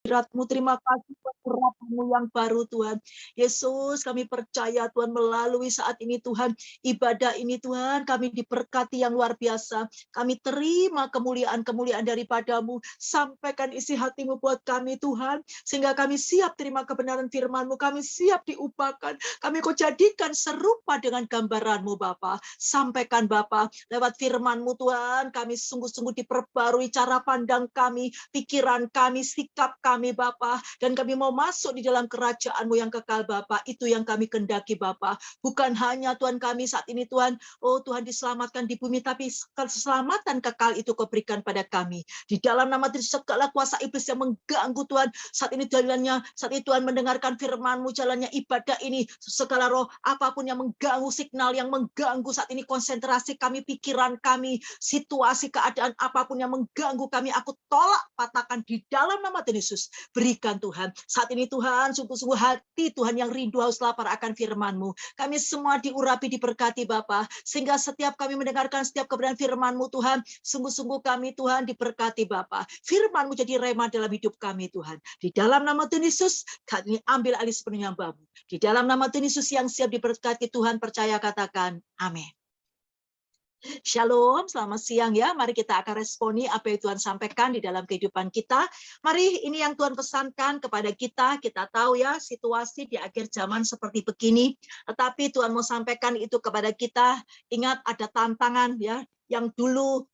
hadirat-Mu, terima kasih buat urapan-Mu yang baru Tuhan. Yesus, kami percaya Tuhan melalui saat ini Tuhan, ibadah ini Tuhan, kami diberkati yang luar biasa. Kami terima kemuliaan-kemuliaan daripada-Mu. Sampaikan isi hati-Mu buat kami Tuhan, sehingga kami siap terima kebenaran firman-Mu, kami siap diubahkan. Kami Kau jadikan serupa dengan gambaran-Mu Bapa. Sampaikan Bapa, lewat firman-Mu Tuhan, kami sungguh-sungguh diperbarui cara pandang kami, pikiran kami, sikap kami Bapa, dan kami mau masuk di dalam kerajaan-Mu yang kekal Bapa. Itu yang kami kendaki Bapa. Bukan hanya Tuhan kami saat ini Tuhan, oh Tuhan diselamatkan di bumi, tapi keselamatan kekal itu Kau berikan pada kami. Di dalam nama Tuhan, segala kuasa iblis yang mengganggu Tuhan, saat ini jalannya, saat ini Tuhan mendengarkan firman-Mu, jalannya ibadah ini, segala roh apapun yang mengganggu, signal yang mengganggu saat ini konsentrasi kami, pikiran kami, situasi keadaan apapun yang mengganggu kami, aku tolak, patahkan di dalam nama Tuhan Yesus. Berikan Tuhan, saat ini Tuhan, sungguh-sungguh hati Tuhan yang rindu haus lapar akan firman-Mu. Kami semua diurapi, diberkati Bapa, sehingga setiap kami mendengarkan setiap kebenaran firman-Mu Tuhan, sungguh-sungguh kami Tuhan diberkati Bapa. Firman-Mu jadi rema dalam hidup kami Tuhan. Di dalam nama Tuhan Yesus, kami ambil alih sepenuhnya Bapa. Di dalam nama Tuhan Yesus yang siap diberkati Tuhan, percaya katakan amin. Shalom, selamat siang ya. Mari kita akan responi apa yang Tuhan sampaikan di dalam kehidupan kita. Mari, ini yang Tuhan pesankan kepada kita. Kita tahu ya, situasi di akhir zaman seperti begini. Tetapi Tuhan mau sampaikan itu kepada kita. Ingat ada tantangan ya, yang dulu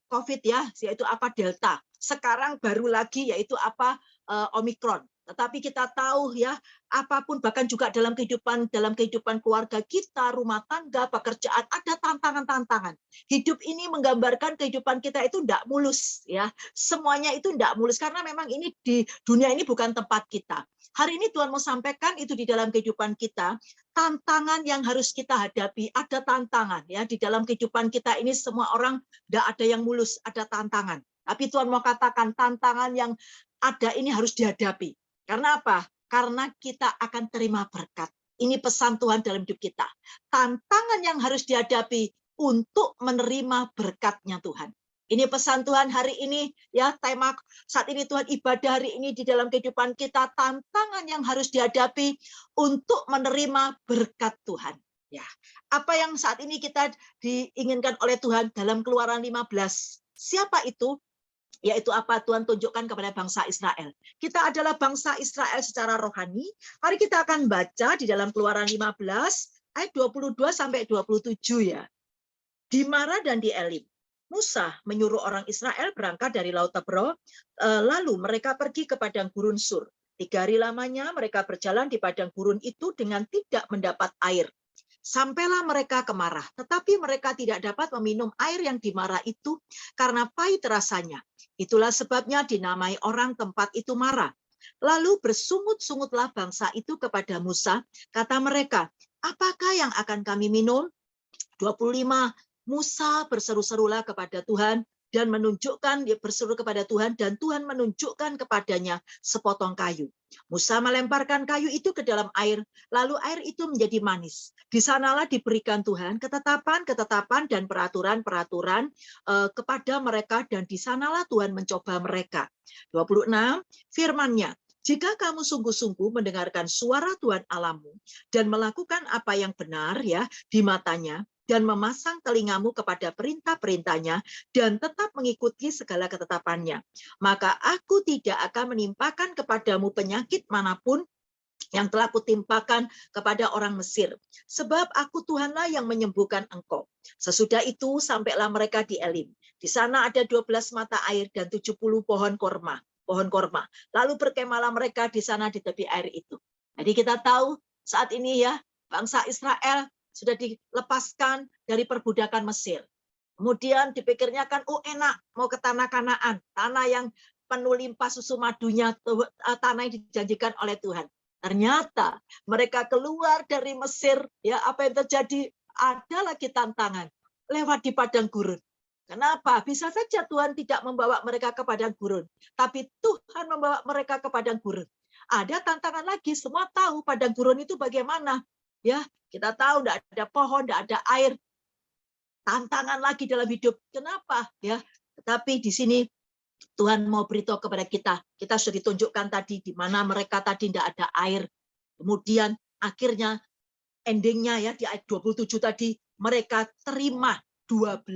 COVID ya, yaitu apa Delta. Sekarang baru lagi yaitu apa Omikron. Tetapi kita tahu ya, apapun bahkan juga dalam kehidupan keluarga kita, rumah tangga, pekerjaan, ada tantangan-tantangan. Hidup ini menggambarkan kehidupan kita itu tidak mulus ya. Semuanya itu tidak mulus karena memang ini di dunia ini bukan tempat kita. Hari ini Tuhan mau sampaikan itu di dalam kehidupan kita, tantangan yang harus kita hadapi, ada tantangan ya di dalam kehidupan kita ini, semua orang tidak ada yang mulus, ada tantangan. Tapi Tuhan mau katakan tantangan yang ada ini harus dihadapi. Karena apa? Karena kita akan terima berkat. Ini pesan Tuhan dalam hidup kita. Tantangan yang harus dihadapi untuk menerima berkatnya Tuhan. Ini pesan Tuhan hari ini, ya tema saat ini Tuhan, ibadah hari ini di dalam kehidupan kita, tantangan yang harus dihadapi untuk menerima berkat Tuhan. Ya, apa yang saat ini kita diinginkan oleh Tuhan dalam Keluaran 15. Siapa itu? Yaitu apa Tuhan tunjukkan kepada bangsa Israel. Kita adalah bangsa Israel secara rohani. Mari kita akan baca di dalam Keluaran 15 ayat 22 sampai 27 ya. Di Mara dan di Elim, Musa menyuruh orang Israel berangkat dari Laut Tabro, lalu mereka pergi ke padang gurun Sur. 3 hari lamanya mereka berjalan di padang gurun itu dengan tidak mendapat air. Sampailah mereka ke Marah, tetapi mereka tidak dapat meminum air yang di Marah itu karena pahit rasanya. Itulah sebabnya dinamai orang tempat itu Marah. Lalu bersungut-sungutlah bangsa itu kepada Musa, kata mereka, apakah yang akan kami minum? 25. Musa berseru-serulah kepada Tuhan dan menunjukkan, dia berseru kepada Tuhan dan Tuhan menunjukkan kepadanya sepotong kayu. Musa melemparkan kayu itu ke dalam air, lalu air itu menjadi manis. Di sanalah diberikan Tuhan ketetapan-ketetapan dan peraturan-peraturan kepada mereka, dan di sanalah Tuhan mencoba mereka. 26, firman-Nya, jika kamu sungguh-sungguh mendengarkan suara Tuhan Allahmu dan melakukan apa yang benar ya di matanya, dan memasang telingamu kepada perintah-perintahnya, dan tetap mengikuti segala ketetapannya, maka aku tidak akan menimpakan kepadamu penyakit manapun yang telah kutimpakan kepada orang Mesir. Sebab aku Tuhanlah yang menyembuhkan engkau. Sesudah itu sampailah mereka di Elim. Di sana ada 12 mata air dan 70 pohon korma. Lalu berkemahlah mereka di sana di tepi air itu. Jadi kita tahu saat ini ya, bangsa Israel sudah dilepaskan dari perbudakan Mesir. Kemudian dipikirnya kan, enak mau ke tanah Kanaan, tanah yang penuh limpah susu madunya, tanah yang dijanjikan oleh Tuhan. Ternyata mereka keluar dari Mesir, ya apa yang terjadi? Ada lagi tantangan lewat di padang gurun. Kenapa? Bisa saja Tuhan tidak membawa mereka ke padang gurun, tapi Tuhan membawa mereka ke padang gurun. Ada tantangan lagi, semua tahu padang gurun itu bagaimana. Ya, kita tahu tidak ada pohon, tidak ada air. Tantangan lagi dalam hidup. Kenapa? Ya, tetapi di sini Tuhan mau beritahu kepada kita sudah ditunjukkan tadi di mana mereka tadi tidak ada air. Kemudian akhirnya endingnya ya di ayat 27 tadi, mereka terima 12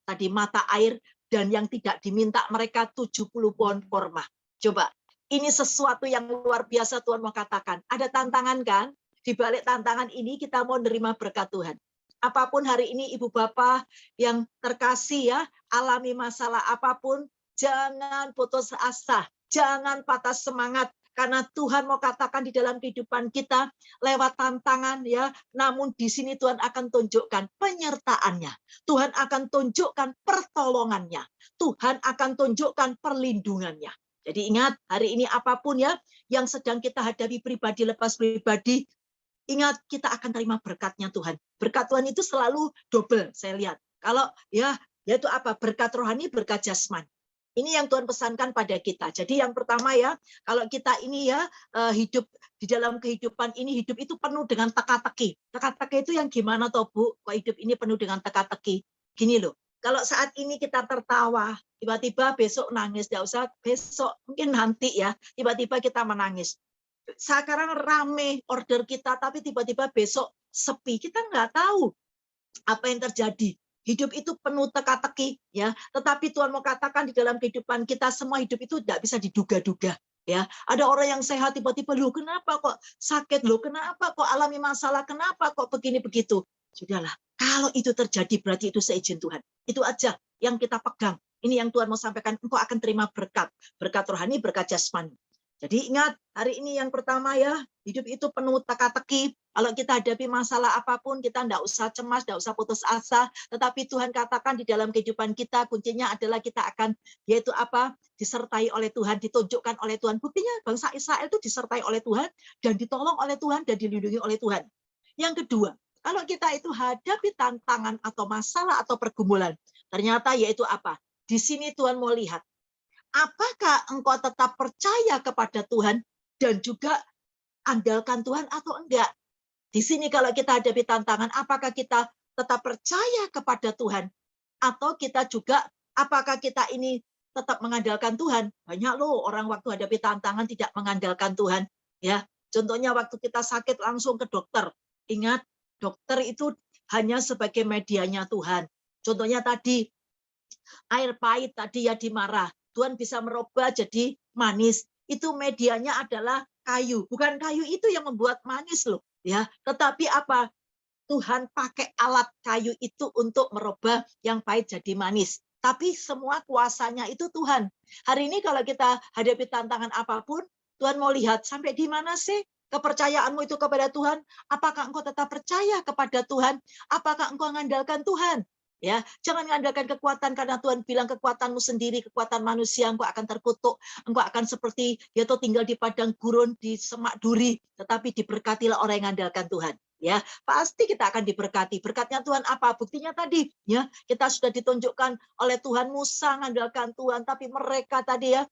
tadi mata air, dan yang tidak diminta mereka 70 pohon korma. Coba, ini sesuatu yang luar biasa Tuhan mau katakan. Ada tantangan kan? Di balik tantangan ini kita mau menerima berkat Tuhan. Apapun hari ini ibu bapak yang terkasih ya, alami masalah apapun, jangan putus asa, jangan patah semangat, karena Tuhan mau katakan di dalam kehidupan kita lewat tantangan ya, namun di sini Tuhan akan tunjukkan penyertaannya. Tuhan akan tunjukkan pertolongannya. Tuhan akan tunjukkan perlindungannya. Jadi ingat, hari ini apapun ya yang sedang kita hadapi pribadi lepas pribadi, ingat kita akan terima berkatnya Tuhan. Berkat Tuhan itu selalu double, saya lihat. Kalau ya, yaitu apa? Berkat rohani, berkat jasmani. Ini yang Tuhan pesankan pada kita. Jadi yang pertama ya, kalau kita ini ya hidup di dalam kehidupan ini, hidup itu penuh dengan teka-teki. Teka-teki itu yang gimana toh Bu? Kok hidup ini penuh dengan teka-teki? Gini loh, kalau saat ini kita tertawa, tiba-tiba besok nangis, tidak usah besok, mungkin nanti ya, tiba-tiba kita menangis. Sekarang rame order kita, tapi tiba-tiba besok sepi. Kita nggak tahu apa yang terjadi. Hidup itu penuh teka-teki ya, tetapi Tuhan mau katakan di dalam kehidupan kita semua hidup itu tidak bisa diduga-duga ya. Ada orang yang sehat tiba-tiba, loh kenapa kok sakit, loh kenapa kok alami masalah, kenapa kok begini begitu. Sudahlah, kalau itu terjadi berarti itu seizin Tuhan. Itu aja yang kita pegang. Ini yang Tuhan mau sampaikan, engkau akan terima berkat, berkat rohani, berkat jasmani. Jadi ingat, hari ini yang pertama ya, hidup itu penuh teka-teki. Kalau kita hadapi masalah apapun, kita tidak usah cemas, tidak usah putus asa. Tetapi Tuhan katakan di dalam kehidupan kita, kuncinya adalah kita akan, yaitu apa? Disertai oleh Tuhan, ditunjukkan oleh Tuhan. Buktinya bangsa Israel itu disertai oleh Tuhan, dan ditolong oleh Tuhan, dan dilindungi oleh Tuhan. Yang kedua, kalau kita itu hadapi tantangan atau masalah atau pergumulan, ternyata yaitu apa? Di sini Tuhan mau lihat, apakah engkau tetap percaya kepada Tuhan dan juga andalkan Tuhan atau enggak? Di sini kalau kita hadapi tantangan, apakah kita tetap percaya kepada Tuhan atau kita juga apakah kita ini tetap mengandalkan Tuhan? Banyak loh orang waktu hadapi tantangan tidak mengandalkan Tuhan. Ya, contohnya waktu kita sakit langsung ke dokter. Ingat, dokter itu hanya sebagai medianya Tuhan. Contohnya tadi air pahit tadi ya dimarah. Tuhan bisa merubah jadi manis. Itu medianya adalah kayu. Bukan kayu itu yang membuat manis loh. Ya, tetapi apa? Tuhan pakai alat kayu itu untuk merubah yang pahit jadi manis. Tapi semua kuasanya itu Tuhan. Hari ini kalau kita hadapi tantangan apapun, Tuhan mau lihat sampai di mana sih kepercayaanmu itu kepada Tuhan. Apakah engkau tetap percaya kepada Tuhan? Apakah engkau mengandalkan Tuhan? Ya, jangan mengandalkan kekuatan karena Tuhan bilang kekuatanmu sendiri, kekuatan manusia engkau akan terkutuk, engkau akan seperti yaitu tinggal di padang gurun, di semak duri, tetapi diberkatilah orang yang mengandalkan Tuhan. Ya, pasti kita akan diberkati. Berkatnya Tuhan apa? Buktinya tadi, ya, kita sudah ditunjukkan oleh Tuhan. Musa mengandalkan Tuhan, tapi mereka tadi ya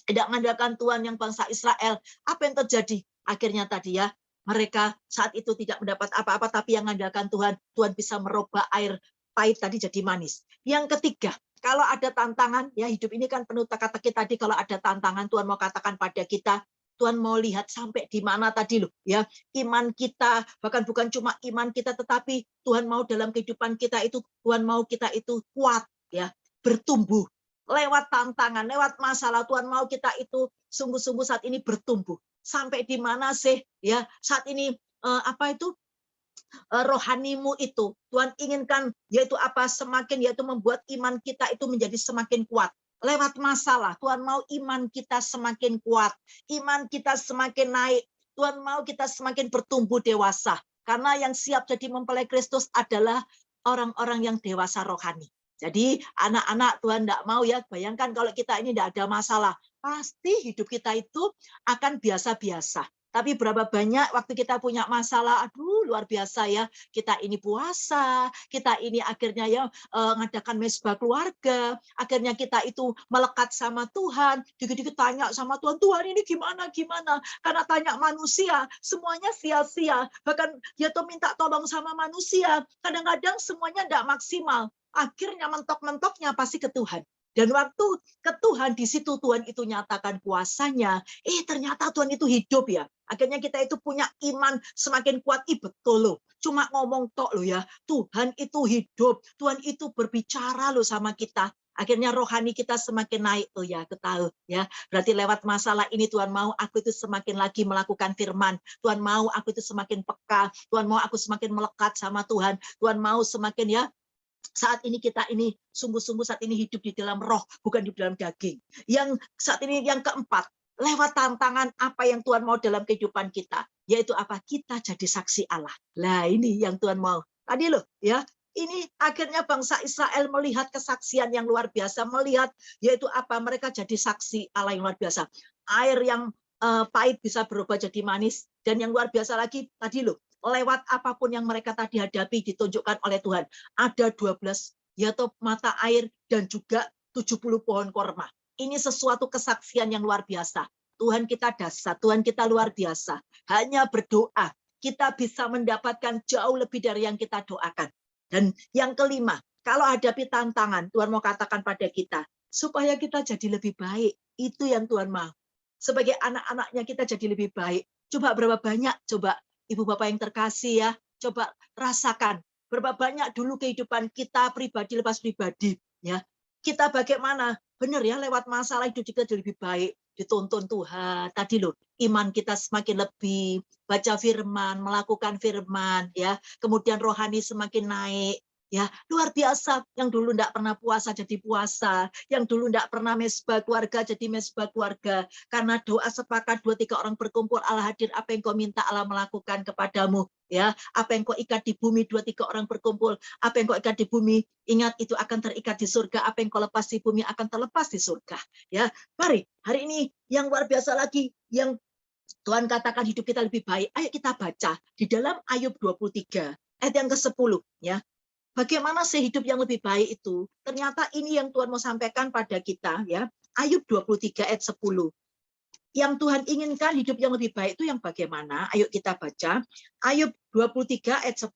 tidak mengandalkan Tuhan yang bangsa Israel. Apa yang terjadi? Akhirnya tadi ya, mereka saat itu tidak mendapat apa-apa, tapi yang mengandalkan Tuhan, Tuhan bisa merubah air pahit tadi jadi manis. Yang ketiga, kalau ada tantangan, ya hidup ini kan penuh teka-teki tadi, kalau ada tantangan Tuhan mau katakan pada kita, Tuhan mau lihat sampai di mana tadi loh ya, iman kita, bahkan bukan cuma iman kita, tetapi Tuhan mau dalam kehidupan kita itu, Tuhan mau kita itu kuat ya, bertumbuh lewat tantangan, lewat masalah. Tuhan mau kita itu sungguh-sungguh saat ini bertumbuh. Sampai di mana sih ya saat ini apa itu rohanimu itu Tuhan inginkan, yaitu apa, semakin yaitu membuat iman kita itu menjadi semakin kuat. Lewat masalah, Tuhan mau iman kita semakin kuat, iman kita semakin naik, Tuhan mau kita semakin bertumbuh dewasa. Karena yang siap jadi mempelai Kristus adalah orang-orang yang dewasa rohani. Jadi anak-anak Tuhan tidak mau ya, bayangkan kalau kita ini tidak ada masalah, pasti hidup kita itu akan biasa-biasa. Tapi berapa banyak waktu kita punya masalah, aduh luar biasa ya, kita ini puasa, kita ini akhirnya ya ngadakan mesbah keluarga, akhirnya kita itu melekat sama Tuhan, dikit-dikit tanya sama Tuhan, Tuhan ini gimana? Karena tanya manusia, semuanya sia-sia, bahkan dia tuh minta tolong sama manusia, kadang-kadang semuanya tidak maksimal, akhirnya mentok-mentoknya pasti ke Tuhan. Dan waktu ke Tuhan, di situ Tuhan itu nyatakan kuasanya. Ternyata Tuhan itu hidup ya. Akhirnya kita itu punya iman semakin kuat. Betul loh. Cuma ngomong tok loh ya. Tuhan itu hidup. Tuhan itu berbicara loh sama kita. Akhirnya rohani kita semakin naik. Oh ya, aku tahu ya. Berarti lewat masalah ini Tuhan mau aku itu semakin lagi melakukan firman. Tuhan mau aku itu semakin peka. Tuhan mau aku semakin melekat sama Tuhan. Tuhan mau semakin ya, saat ini kita ini sungguh-sungguh saat ini hidup di dalam roh, bukan di dalam daging. Yang saat ini yang keempat, lewat tantangan apa yang Tuhan mau dalam kehidupan kita, yaitu apa? Kita jadi saksi Allah. Lah ini yang Tuhan mau. Tadi loh ya, ini akhirnya bangsa Israel melihat kesaksian yang luar biasa, melihat yaitu apa? Mereka jadi saksi Allah yang luar biasa. Air yang pahit bisa berubah jadi manis, dan yang luar biasa lagi tadi loh, lewat apapun yang mereka tadi hadapi ditunjukkan oleh Tuhan. Ada 12 yaitu mata air dan juga 70 pohon korma. Ini sesuatu kesaksian yang luar biasa. Tuhan kita dahsyat, Tuhan kita luar biasa. Hanya berdoa, kita bisa mendapatkan jauh lebih dari yang kita doakan. Dan yang kelima, kalau hadapi tantangan, Tuhan mau katakan pada kita, supaya kita jadi lebih baik. Itu yang Tuhan mau. Sebagai anak-anaknya kita jadi lebih baik. Coba berapa banyak, coba Ibu Bapak yang terkasih ya, coba rasakan berapa banyak dulu kehidupan kita pribadi lepas pribadi ya. Kita bagaimana? Benar ya, lewat masalah hidup kita jadi lebih baik, dituntun Tuhan. Tadi loh, iman kita semakin lebih, baca firman, melakukan firman ya. Kemudian rohani semakin naik. Ya, luar biasa. Yang dulu enggak pernah puasa jadi puasa, yang dulu enggak pernah mesbah keluarga jadi mesbah keluarga. Karena doa sepakat 2-3 orang berkumpul, Allah hadir. Apa yang kau minta Allah melakukan kepadamu. Ya, apa yang kau ikat di bumi 2-3 orang berkumpul, apa yang kau ikat di bumi, ingat itu akan terikat di surga. Apa yang kau lepas di bumi akan terlepas di surga. Ya, mari hari ini yang luar biasa lagi, yang Tuhan katakan hidup kita lebih baik. Ayo kita baca di dalam Ayub 23 ayat yang ke-10 ya. Bagaimana sehidup yang lebih baik itu? Ternyata ini yang Tuhan mau sampaikan pada kita ya. Ayub 23 ayat 10. Yang Tuhan inginkan hidup yang lebih baik itu yang bagaimana? Ayo kita baca. Ayub 23 ayat 10.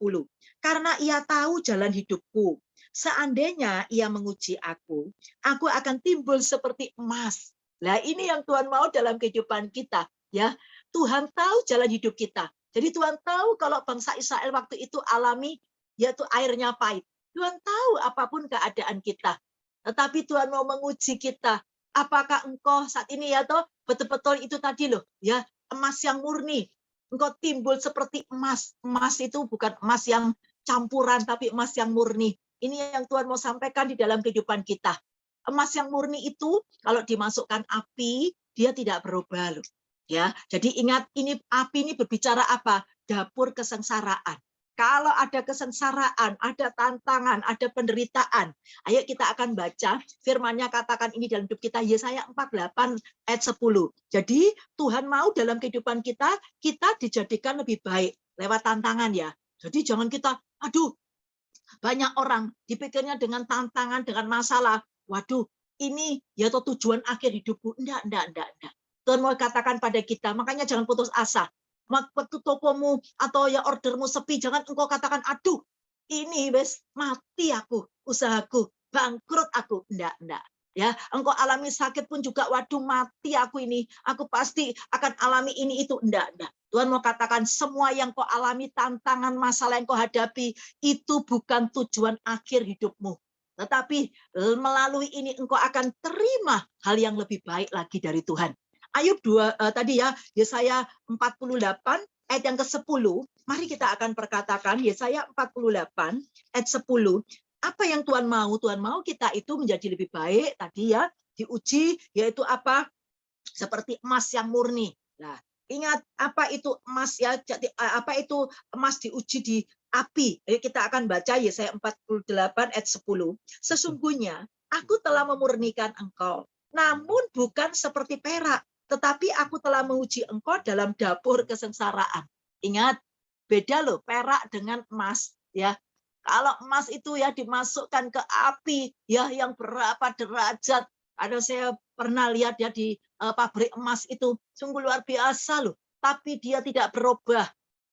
Karena ia tahu jalan hidupku. Seandainya ia menguji aku akan timbul seperti emas. Nah, ini yang Tuhan mau dalam kehidupan kita, ya. Tuhan tahu jalan hidup kita. Jadi Tuhan tahu kalau bangsa Israel waktu itu alami yaitu airnya pahit. Tuhan tahu apapun keadaan kita. Tetapi Tuhan mau menguji kita. Apakah engkau saat ini ya toh betul-betul itu tadi loh ya, emas yang murni. Engkau timbul seperti emas. Emas itu bukan emas yang campuran tapi emas yang murni. Ini yang Tuhan mau sampaikan di dalam kehidupan kita. Emas yang murni itu kalau dimasukkan api dia tidak berubah loh. Ya, jadi ingat ini api ini berbicara apa? Dapur kesengsaraan. Kalau ada kesengsaraan, ada tantangan, ada penderitaan, ayo kita akan baca firman-Nya katakan ini dalam hidup kita, Yesaya 48 ayat 10. Jadi Tuhan mau dalam kehidupan kita dijadikan lebih baik lewat tantangan ya. Jadi jangan kita, aduh, banyak orang dipikirnya dengan tantangan, dengan masalah. Waduh, ini ya tujuan akhir hidupku. Enggak. Tuhan mau katakan pada kita, makanya jangan putus asa. Waktu tokomu atau ya ordermu sepi, jangan engkau katakan, aduh, ini wes mati aku, usahaku, bangkrut aku. Enggak. Ya, engkau alami sakit pun juga, waduh mati aku ini, aku pasti akan alami ini itu. Enggak. Tuhan mau katakan semua yang kau alami, tantangan, masalah yang kau hadapi, itu bukan tujuan akhir hidupmu. Tetapi melalui ini engkau akan terima hal yang lebih baik lagi dari Tuhan. Ayub 2 tadi ya, Yesaya 48 ayat yang ke-10. Mari kita akan perkatakan Yesaya 48 ayat 10. Apa yang Tuhan mau? Tuhan mau kita itu menjadi lebih baik tadi ya, diuji yaitu apa? Seperti emas yang murni. Nah, ingat apa itu emas ya? Apa itu emas diuji di api? Jadi kita akan baca Yesaya 48 ayat 10. Sesungguhnya aku telah memurnikan engkau, namun bukan seperti perak, tetapi aku telah menguji engkau dalam dapur kesengsaraan. Ingat, beda loh perak dengan emas ya. Kalau emas itu ya dimasukkan ke api ya yang berapa derajat. Ada saya pernah lihat ya di pabrik emas itu sungguh luar biasa loh. Tapi dia tidak berubah.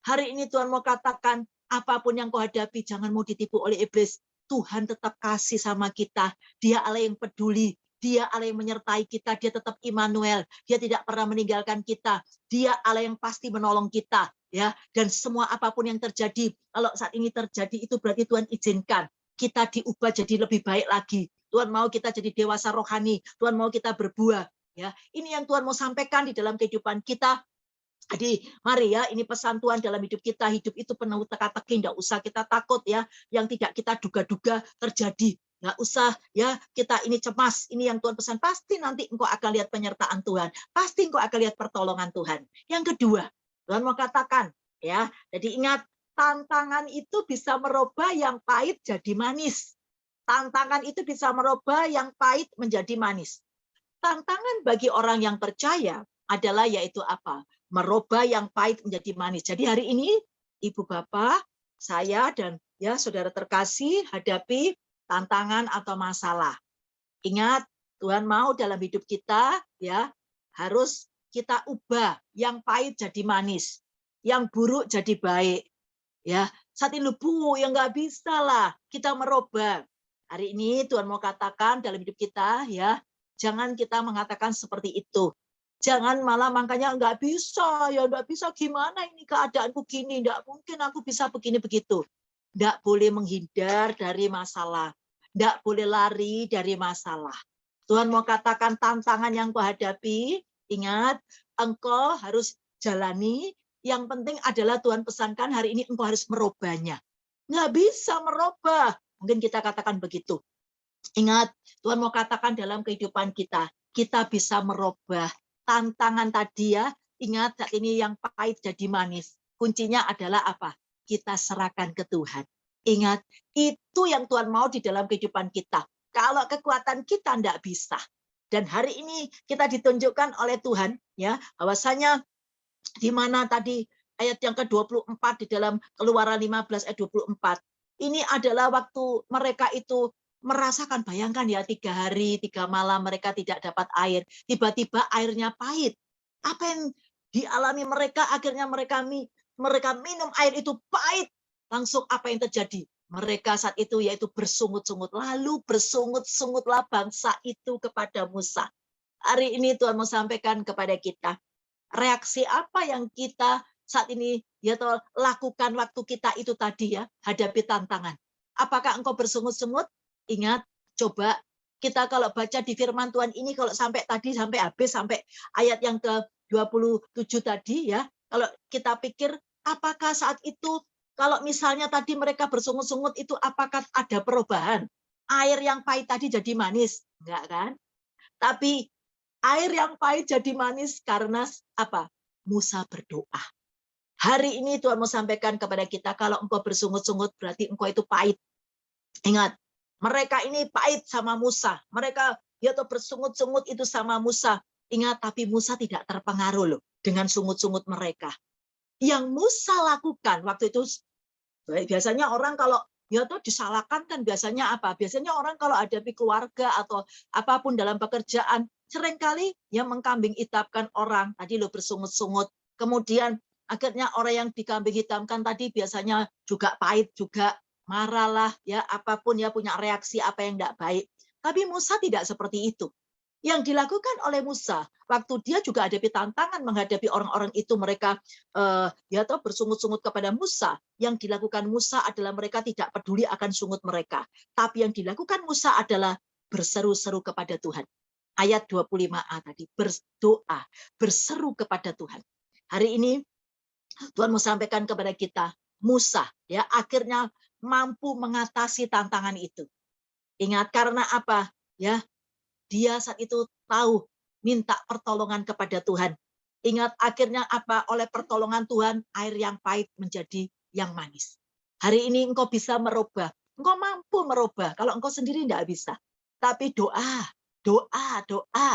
Hari ini Tuhan mau katakan apapun yang kau hadapi jangan mau ditipu oleh iblis. Tuhan tetap kasih sama kita. Dia Allah yang peduli. Dia Allah yang menyertai kita. Dia tetap Immanuel. Dia tidak pernah meninggalkan kita. Dia Allah yang pasti menolong kita. Ya, dan semua apapun yang terjadi, kalau saat ini terjadi itu berarti Tuhan izinkan kita diubah jadi lebih baik lagi. Tuhan mau kita jadi dewasa rohani. Tuhan mau kita berbuah. Ya, ini yang Tuhan mau sampaikan di dalam kehidupan kita. Jadi mari ya, ini pesan Tuhan dalam hidup kita. Hidup itu penuh teka-teki, tidak usah kita takut ya, yang tidak kita duga-duga terjadi. Nggak usah ya kita ini cemas. Ini yang Tuhan pesan, pasti nanti engkau akan lihat penyertaan Tuhan. Pasti engkau akan lihat pertolongan Tuhan. Yang kedua, Tuhan mau katakan ya, jadi ingat, tantangan itu bisa merubah yang pahit jadi manis. Tantangan itu bisa merubah yang pahit menjadi manis. Tantangan bagi orang yang percaya adalah yaitu apa? Merubah yang pahit menjadi manis. Jadi hari ini Ibu Bapak, saya dan ya saudara terkasih hadapi tantangan atau masalah. Ingat, Tuhan mau dalam hidup kita ya harus kita ubah yang pahit jadi manis, yang buruk jadi baik. Ya, saat ini Bu, yang nggak bisa lah kita merubah. Hari ini Tuhan mau katakan dalam hidup kita ya, jangan kita mengatakan seperti itu. Jangan malah makanya nggak bisa, ya nggak bisa gimana ini keadaanku gini, nggak mungkin aku bisa begini begitu. Nggak boleh menghindar dari masalah, nggak boleh lari dari masalah. Tuhan mau katakan tantangan yang kau hadapi, ingat engkau harus jalani. Yang penting adalah Tuhan pesankan hari ini engkau harus merubahnya. Nggak bisa merubah, mungkin kita katakan begitu. Ingat, Tuhan mau katakan dalam kehidupan kita, kita bisa merubah tantangan tadi ya. Ingat, saat ini yang pahit jadi manis. Kuncinya adalah apa? Kita serahkan ke Tuhan. Ingat, itu yang Tuhan mau di dalam kehidupan kita. Kalau kekuatan kita tidak bisa. Dan hari ini kita ditunjukkan oleh Tuhan, ya, bahwasanya di mana tadi ayat yang ke-24 di dalam Keluaran 15 ayat 24. Ini adalah waktu mereka itu merasakan, bayangkan ya, 3 hari 3 malam mereka tidak dapat air, tiba-tiba airnya pahit. Apa yang dialami mereka? Akhirnya mereka minum air itu pahit. Langsung apa yang terjadi? Mereka saat itu yaitu bersungut-sungut, lalu bersungut-sungutlah bangsa itu kepada Musa. Hari ini Tuhan mau sampaikan kepada kita, reaksi apa yang kita saat ini ya lakukan waktu kita itu tadi ya, hadapi tantangan. Apakah engkau bersungut-sungut? Ingat, coba kita kalau baca di firman Tuhan ini, kalau sampai tadi, sampai habis, sampai ayat yang ke-27 tadi ya, kalau kita pikir, apakah saat itu, kalau misalnya tadi mereka bersungut-sungut itu, apakah ada perubahan? Air yang pahit tadi jadi manis? Enggak kan? Tapi air yang pahit jadi manis karena apa? Musa berdoa. Hari ini Tuhan mau sampaikan kepada kita, kalau engkau bersungut-sungut berarti engkau itu pahit. Ingat, mereka ini pahit sama Musa. Mereka ya bersungut-sungut itu sama Musa. Ingat, tapi Musa tidak terpengaruh loh dengan sungut-sungut mereka. Yang Musa lakukan waktu itu, biasanya orang kalau ya tuh disalahkan kan biasanya apa? Biasanya orang kalau hadapi keluarga atau apapun dalam pekerjaan, seringkali yang mengkambing hitamkan orang, tadi lo bersungut-sungut. Kemudian akhirnya orang yang dikambing hitamkan tadi biasanya juga pahit, juga marahlah, ya apapun ya punya reaksi apa yang tidak baik. Tapi Musa tidak seperti itu. Yang dilakukan oleh Musa, waktu dia juga hadapi tantangan menghadapi orang-orang itu, mereka ya toh bersungut-sungut kepada Musa. Yang dilakukan Musa adalah mereka tidak peduli akan sungut mereka. Tapi yang dilakukan Musa adalah berseru-seru kepada Tuhan. Ayat 25a tadi, berdoa, berseru kepada Tuhan. Hari ini Tuhan mau sampaikan kepada kita, Musa ya akhirnya mampu mengatasi tantangan itu. Ingat, karena apa? Ya, dia saat itu tahu minta pertolongan kepada Tuhan. Ingat, akhirnya apa? Oleh pertolongan Tuhan, air yang pahit menjadi yang manis. Hari ini engkau bisa merubah. Engkau mampu merubah. Kalau engkau sendiri tidak bisa. Tapi doa, doa.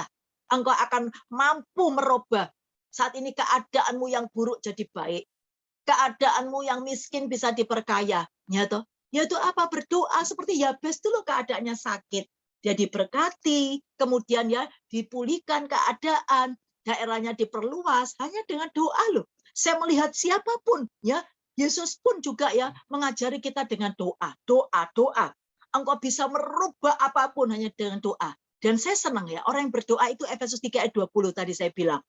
Engkau akan mampu merubah. Saat ini keadaanmu yang buruk jadi baik. Keadaanmu yang miskin bisa diperkaya. Ya toh? Yaitu apa? Berdoa seperti Yabes dulu keadaannya sakit. Dia diberkati, kemudian ya dipulihkan keadaan, daerahnya diperluas hanya dengan doa loh. Saya melihat siapapun ya, Yesus pun juga ya mengajari kita dengan doa. engkau bisa merubah apapun hanya dengan doa. Dan saya senang ya, orang yang berdoa itu Efesus 3 ayat 20 tadi saya bilang.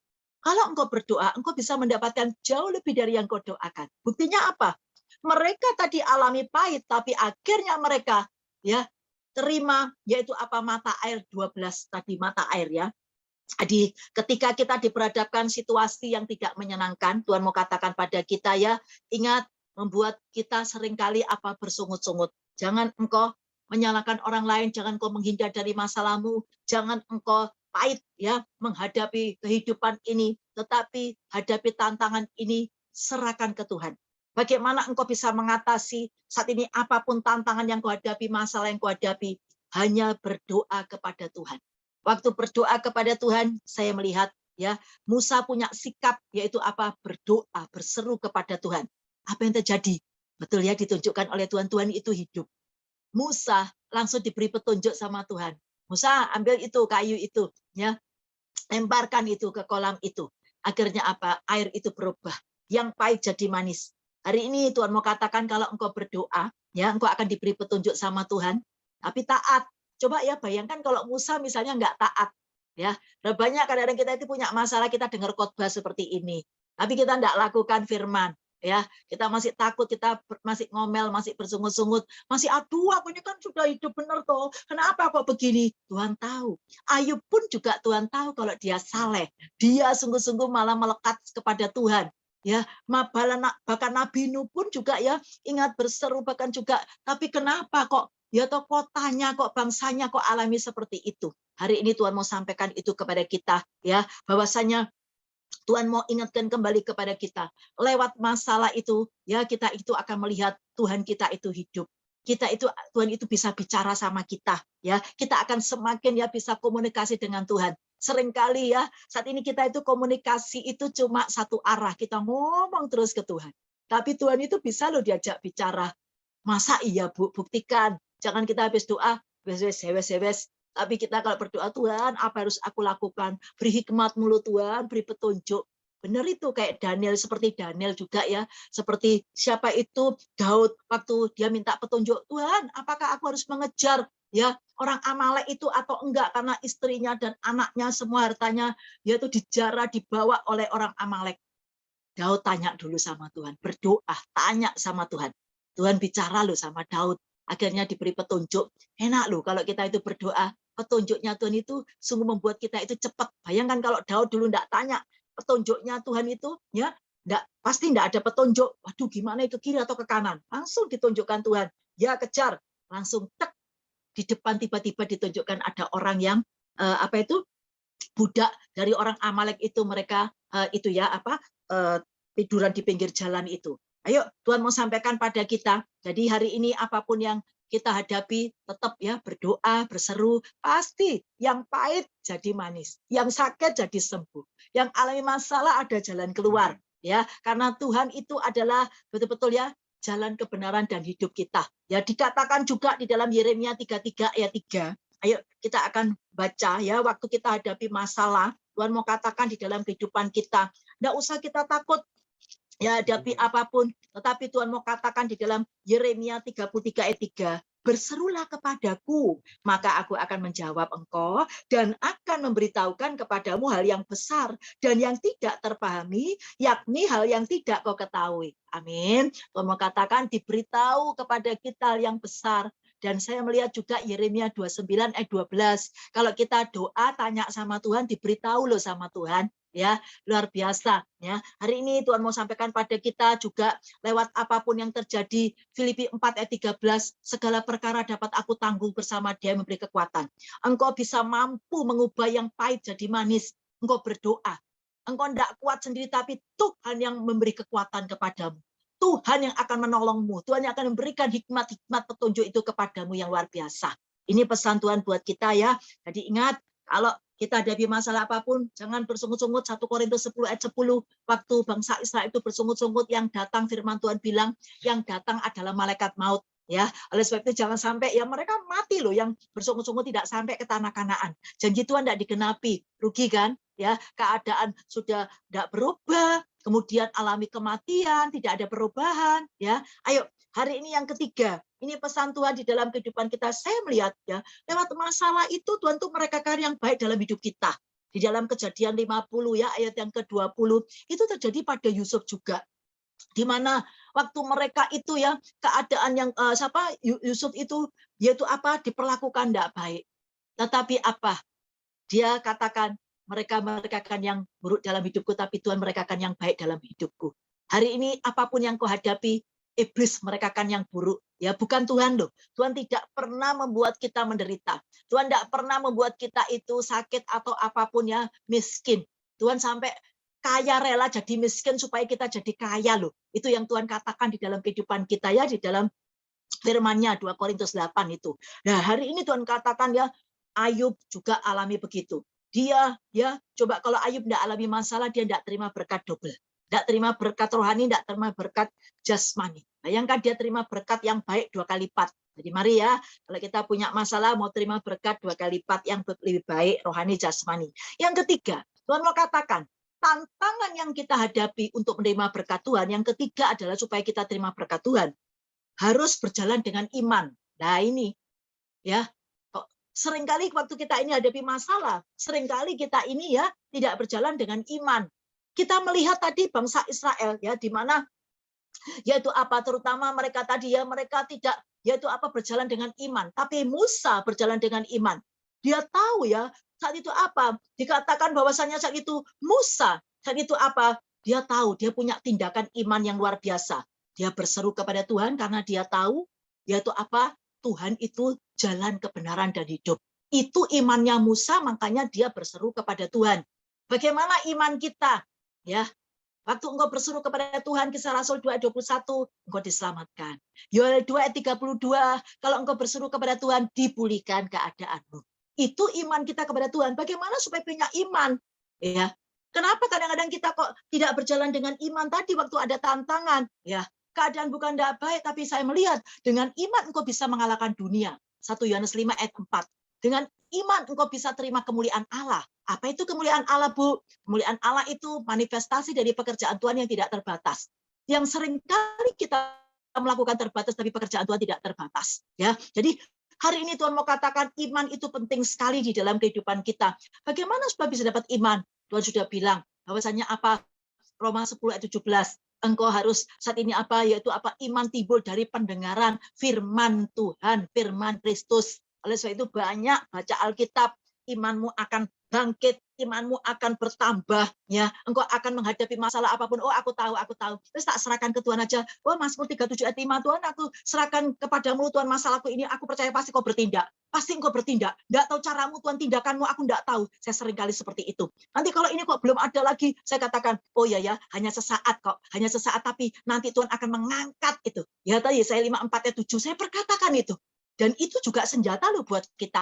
Kalau engkau berdoa, engkau bisa mendapatkan jauh lebih dari yang kau doakan. Buktinya apa? Mereka tadi alami pahit, tapi akhirnya mereka ya terima, yaitu apa, mata air 12 tadi, mata air ya. Jadi ketika kita diperhadapkan situasi yang tidak menyenangkan, Tuhan mau katakan pada kita ya, ingat, membuat kita seringkali apa, bersungut-sungut. Jangan engkau menyalahkan orang lain, jangan engkau menghindar dari masalahmu, jangan engkau pahit ya menghadapi kehidupan ini, tetapi hadapi tantangan ini, serahkan ke Tuhan. Bagaimana engkau bisa mengatasi saat ini apapun tantangan yang kau hadapi, masalah yang kau hadapi, hanya berdoa kepada Tuhan. Waktu berdoa kepada Tuhan, saya melihat ya, Musa punya sikap, yaitu apa, berdoa, berseru kepada Tuhan. Apa yang terjadi? Betul ya, ditunjukkan oleh Tuhan itu hidup. Musa langsung diberi petunjuk sama Tuhan. Musa, ambil itu kayu itu, ya, lemparkan itu ke kolam itu. Akhirnya apa? Air itu berubah. Yang pahit jadi manis. Hari ini Tuhan mau katakan kalau engkau berdoa, ya, engkau akan diberi petunjuk sama Tuhan. Tapi taat. Coba ya bayangkan kalau Musa misalnya nggak taat. Ya, banyak kadang-kadang kita itu punya masalah, kita dengar khotbah seperti ini. Tapi kita nggak lakukan firman. Ya, kita masih takut, kita masih ngomel, masih bersungut-sungut, masih aduh aku ini kan sudah hidup benar toh, kenapa kok begini? Tuhan tahu. Ayub pun juga Tuhan tahu kalau dia saleh, dia sungguh-sungguh malah melekat kepada Tuhan. Ya, bahkan Nabi Nuh pun juga ya ingat berseru, bahkan juga, tapi kenapa kok ya toh kotanya, kok bangsanya kok alami seperti itu? Hari ini Tuhan mau sampaikan itu kepada kita ya, bahwasanya Tuhan mau ingatkan kembali kepada kita. Lewat masalah itu, ya kita itu akan melihat Tuhan kita itu hidup. Kita itu, Tuhan itu bisa bicara sama kita. Ya, kita akan semakin ya bisa komunikasi dengan Tuhan. Seringkali ya, saat ini kita itu komunikasi itu cuma satu arah. Kita ngomong terus ke Tuhan. Tapi Tuhan itu bisa loh diajak bicara. Masa iya Bu, buktikan. Jangan kita habis doa, wes. Tapi kita kalau berdoa, Tuhan, apa harus aku lakukan? Beri hikmat mulut Tuhan, beri petunjuk. Benar itu, kayak Daniel, seperti Daniel juga ya. Seperti siapa itu, Daud, waktu dia minta petunjuk, Tuhan, apakah aku harus mengejar ya orang Amalek itu atau enggak? Karena istrinya dan anaknya, semua hartanya, dia itu dijara, dibawa oleh orang Amalek. Daud tanya dulu sama Tuhan, berdoa, tanya sama Tuhan. Tuhan bicara loh sama Daud. Akhirnya diberi petunjuk. Enak loh kalau kita itu berdoa, petunjuknya Tuhan itu sungguh membuat kita itu cepat. Bayangkan kalau Daud dulu enggak tanya petunjuknya Tuhan itu, ya pasti enggak ada petunjuk. Waduh, gimana itu kiri atau ke kanan? Langsung ditunjukkan Tuhan. Ya kejar, langsung tek di depan tiba-tiba ditunjukkan ada orang yang apa itu budak dari orang Amalek itu, mereka itu ya apa tiduran di pinggir jalan itu. Ayo Tuhan mau sampaikan pada kita. Jadi hari ini apapun yang kita hadapi, tetap ya berdoa, berseru, pasti yang pahit jadi manis, yang sakit jadi sembuh, yang alami masalah ada jalan keluar, ya. Karena Tuhan itu adalah betul-betul ya jalan kebenaran dan hidup kita. Ya dikatakan juga di dalam Yeremia 33 ayat 3. Ayo kita akan baca ya, waktu kita hadapi masalah, Tuhan mau katakan di dalam kehidupan kita, enggak usah kita takut ya hadapi apapun, tetapi Tuhan mau katakan di dalam Yeremia 33 ayat 3, berserulah kepadaku, maka aku akan menjawab engkau dan akan memberitahukan kepadamu hal yang besar dan yang tidak terpahami, yakni hal yang tidak kau ketahui. Amin. Tuhan mau katakan diberitahu kepada kita yang besar. Dan saya melihat juga Yeremia 29 ayat 12. Kalau kita doa, tanya sama Tuhan, diberitahu loh sama Tuhan. Ya, luar biasa ya. Hari ini Tuhan mau sampaikan pada kita juga lewat apapun yang terjadi. Filipi 4 ayat 13, segala perkara dapat aku tanggung bersama Dia memberi kekuatan. Engkau bisa mampu mengubah yang pahit jadi manis. Engkau berdoa. Engkau tidak kuat sendiri, tapi Tuhan yang memberi kekuatan kepadamu. Tuhan yang akan menolongmu. Tuhan yang akan memberikan hikmat-hikmat petunjuk itu kepadamu yang luar biasa. Ini pesan Tuhan buat kita ya. Jadi ingat, kalau kita hadapi masalah apapun, jangan bersungut-sungut. 1 Korintus 10 ayat 10, waktu bangsa Israel itu bersungut-sungut, yang datang, firman Tuhan bilang, yang datang adalah malaikat maut. Ya, oleh sebab itu jangan sampai ya mereka mati loh, yang bersungut-sungut tidak sampai ke tanah Kanaan. Janji Tuhan tidak digenapi, rugi kan? Ya, keadaan sudah tidak berubah, kemudian alami kematian, tidak ada perubahan. Ya, ayo Hari ini yang ketiga, ini pesan Tuhan di dalam kehidupan kita. Saya melihat ya, lewat masalah itu Tuhan tuh merekakan yang baik dalam hidup kita. Di dalam Kejadian 50 ya, ayat yang ke-20, itu terjadi pada Yusuf juga. Di mana waktu mereka itu ya, keadaan yang Yusuf itu yaitu apa? Diperlakukan tidak baik. Tetapi apa? Dia katakan, mereka merekakan yang buruk dalam hidupku, tapi Tuhan merekakan yang baik dalam hidupku. Hari ini apapun yang kau hadapi, iblis merekakan yang buruk. Ya, bukan Tuhan loh. Tuhan tidak pernah membuat kita menderita. Tuhan tidak pernah membuat kita itu sakit atau apapun ya, miskin. Tuhan sampai kaya rela jadi miskin supaya kita jadi kaya loh. Itu yang Tuhan katakan di dalam kehidupan kita ya, di dalam firman-Nya 2 Korintus 8 itu. Nah, hari ini Tuhan katakan ya, Ayub juga alami begitu. Dia ya, coba kalau Ayub tidak alami masalah, dia tidak terima berkat double. Tidak terima berkat rohani, tidak terima berkat jasmani. Bayangkan dia terima berkat yang baik 2 kali lipat. Jadi mari ya, kalau kita punya masalah mau terima berkat 2 kali lipat yang lebih baik rohani jasmani. Yang ketiga, Tuhan mau katakan, tantangan yang kita hadapi untuk menerima berkat Tuhan, yang ketiga adalah supaya kita terima berkat Tuhan, harus berjalan dengan iman. Nah ini, ya, kok seringkali waktu kita ini hadapi masalah, seringkali kita ini ya tidak berjalan dengan iman. Kita melihat tadi bangsa Israel ya, di mana yaitu apa, terutama mereka tadi ya, mereka tidak yaitu apa berjalan dengan iman, tapi Musa berjalan dengan iman. Dia tahu ya saat itu apa, dikatakan bahwasanya saat itu Musa saat itu apa, dia tahu dia punya tindakan iman yang luar biasa. Dia berseru kepada Tuhan karena dia tahu yaitu apa, Tuhan itu jalan kebenaran dan hidup. Itu imannya Musa, makanya dia berseru kepada Tuhan. Bagaimana iman kita? Ya, waktu engkau berseru kepada Tuhan, Kisah Rasul 2 ayat 21, engkau diselamatkan. Yoel 2 ayat 32, kalau engkau berseru kepada Tuhan, dipulihkan keadaanmu. Itu iman kita kepada Tuhan. Bagaimana supaya punya iman? Ya, kenapa kadang-kadang kita kok tidak berjalan dengan iman tadi waktu ada tantangan? Ya, keadaan bukan tidak baik, tapi saya melihat dengan iman engkau bisa mengalahkan dunia. 1 Yohanes 5 ayat 4. Dengan iman engkau bisa terima kemuliaan Allah. Apa itu kemuliaan Allah, Bu? Kemuliaan Allah itu manifestasi dari pekerjaan Tuhan yang tidak terbatas. Yang seringkali kita melakukan terbatas, tapi pekerjaan Tuhan tidak terbatas. Ya, jadi hari ini Tuhan mau katakan iman itu penting sekali di dalam kehidupan kita. Bagaimana supaya bisa dapat iman? Tuhan sudah bilang bahwasanya apa? Roma 10 ayat 17. Engkau harus saat ini apa? Yaitu apa? Iman timbul dari pendengaran firman Tuhan, firman Kristus. Oleh sebab itu banyak baca Alkitab, imanmu akan bangkit, imanmu akan bertambah, ya. Engkau akan menghadapi masalah apapun. Oh, aku tahu. Terus tak serahkan ke Tuhan aja. Oh, Mazmur 37 ayat 5, Tuhan, aku serahkan kepadamu Tuhan masalahku ini. Aku percaya pasti kau bertindak. Pasti engkau bertindak. Enggak tahu caramu Tuhan, tindakanmu aku enggak tahu. Saya seringkali seperti itu. Nanti kalau ini kok belum ada lagi, saya katakan, oh ya, hanya sesaat kok. Hanya sesaat, tapi nanti Tuhan akan mengangkat itu. Ya, tadi saya 54 ayat 7, saya perkatakan itu. Dan itu juga senjata loh buat kita.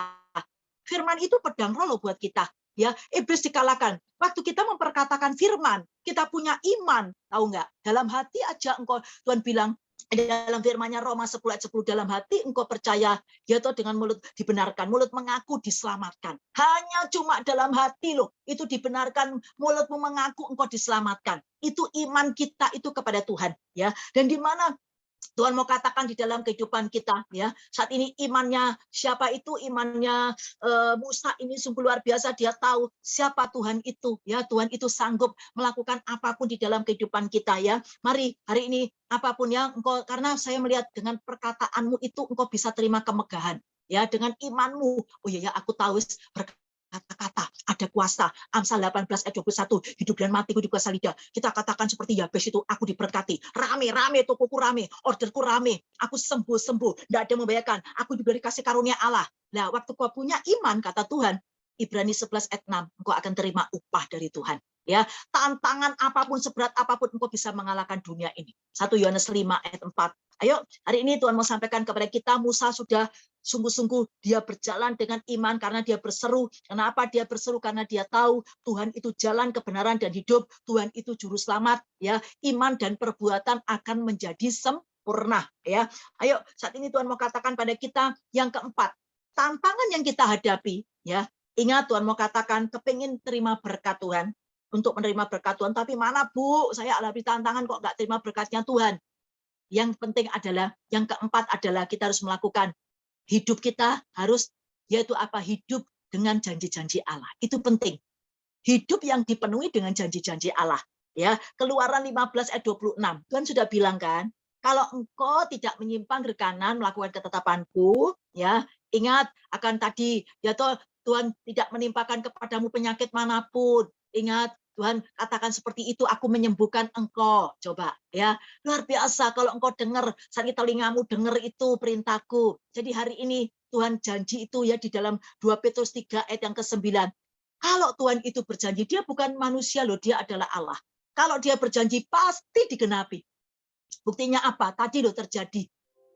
Firman itu pedang roh loh buat kita. Ya, iblis dikalahkan. Waktu kita memperkatakan firman, kita punya iman, tahu nggak? Dalam hati aja engkau, Tuhan bilang dalam firman-Nya Roma 10 ayat 10, dalam hati engkau percaya, yaitu dengan mulut dibenarkan, mulut mengaku diselamatkan. Hanya cuma dalam hati loh, itu dibenarkan, mulutmu mengaku engkau diselamatkan. Itu iman kita itu kepada Tuhan, ya. Dan di mana Tuhan mau katakan di dalam kehidupan kita, ya. Saat ini imannya siapa itu? Imannya Musa ini sungguh luar biasa. Dia tahu siapa Tuhan itu, ya. Tuhan itu sanggup melakukan apapun di dalam kehidupan kita, ya. Mari hari ini apapun ya engkau, karena saya melihat dengan perkataanmu itu engkau bisa terima kemegahan, ya. Dengan imanmu, oh iya ya, aku tahu kata-kata ada kuasa. Amsal 18 ayat 21, hidup dan matiku di kuasa lidah. Kita katakan seperti Yabes itu, aku diberkati. Rame, tokoku rame, orderku rame. Aku sembuh. Tidak ada yang membayangkan. Aku juga dikasih karunia Allah. Nah, waktu kau punya iman, kata Tuhan, Ibrani 11 ayat 6, engkau akan terima upah dari Tuhan. Ya, tantangan apapun, seberat apapun, engkau bisa mengalahkan dunia ini. 1 Yohanes 5 ayat 4. Ayo, hari ini Tuhan mau sampaikan kepada kita, Musa sudah sungguh-sungguh dia berjalan dengan iman karena dia berseru. Kenapa dia berseru? Karena dia tahu Tuhan itu jalan kebenaran dan hidup. Tuhan itu juru selamat. Ya, iman dan perbuatan akan menjadi sempurna. Ya, ayo saat ini Tuhan mau katakan pada kita yang keempat, tantangan yang kita hadapi. Ya, ingat Tuhan mau katakan kepingin terima berkat Tuhan, untuk menerima berkat Tuhan. Tapi mana Bu? Saya alami tantangan kok nggak terima berkatnya Tuhan. yang penting adalah, yang keempat adalah kita harus melakukan hidup kita harus, yaitu apa? Hidup dengan janji-janji Allah. Itu penting. Hidup yang dipenuhi dengan janji-janji Allah. Ya, Keluaran 15 ayat 26. Tuhan sudah bilang kan, kalau engkau tidak menyimpang ke kanan melakukan ketetapanku, ya, ingat akan tadi, ya toh Tuhan tidak menimpakan kepadamu penyakit manapun. Ingat, Tuhan katakan seperti itu, aku menyembuhkan engkau. Coba, ya, luar biasa kalau engkau dengar, sakit telingamu dengar itu perintahku. Jadi hari ini Tuhan janji itu ya di dalam 2 Petrus 3 ayat yang ke-9. Kalau Tuhan itu berjanji, dia bukan manusia loh, dia adalah Allah. Kalau dia berjanji pasti digenapi. Buktinya apa? Tadi loh terjadi.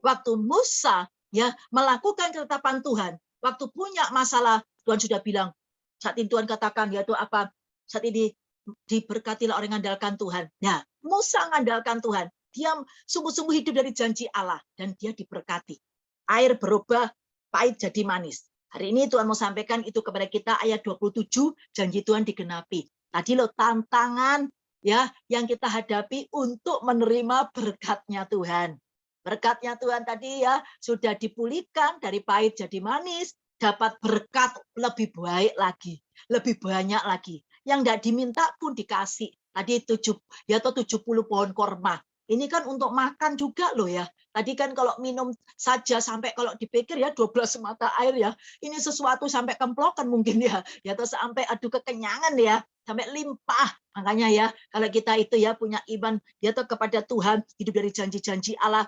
Waktu Musa ya melakukan ketetapan Tuhan, waktu punya masalah, Tuhan sudah bilang, saat ini Tuhan katakan yaitu apa? Saat ini diberkatilah orang yang mengandalkan Tuhan. Nah, Musa mengandalkan Tuhan. Dia sungguh-sungguh hidup dari janji Allah dan dia diberkati. Air berubah pahit jadi manis. Hari ini Tuhan mau sampaikan itu kepada kita ayat 27, janji Tuhan digenapi. Tadi loh tantangan ya yang kita hadapi untuk menerima berkatnya Tuhan. Berkatnya Tuhan tadi ya sudah dipulihkan dari pahit jadi manis, dapat berkat lebih baik lagi, lebih banyak lagi. Yang enggak diminta pun dikasih. Tadi 70 pohon korma. Ini kan untuk makan juga loh ya. Tadi kan kalau minum saja sampai kalau dipikir ya 12 mata air ya. Ini sesuatu sampai kemplokan mungkin ya. Ya atau sampai adu kekenyangan ya. Sampai limpah. Makanya ya kalau kita itu ya punya iman ya atau kepada Tuhan, hidup dari janji-janji Allah.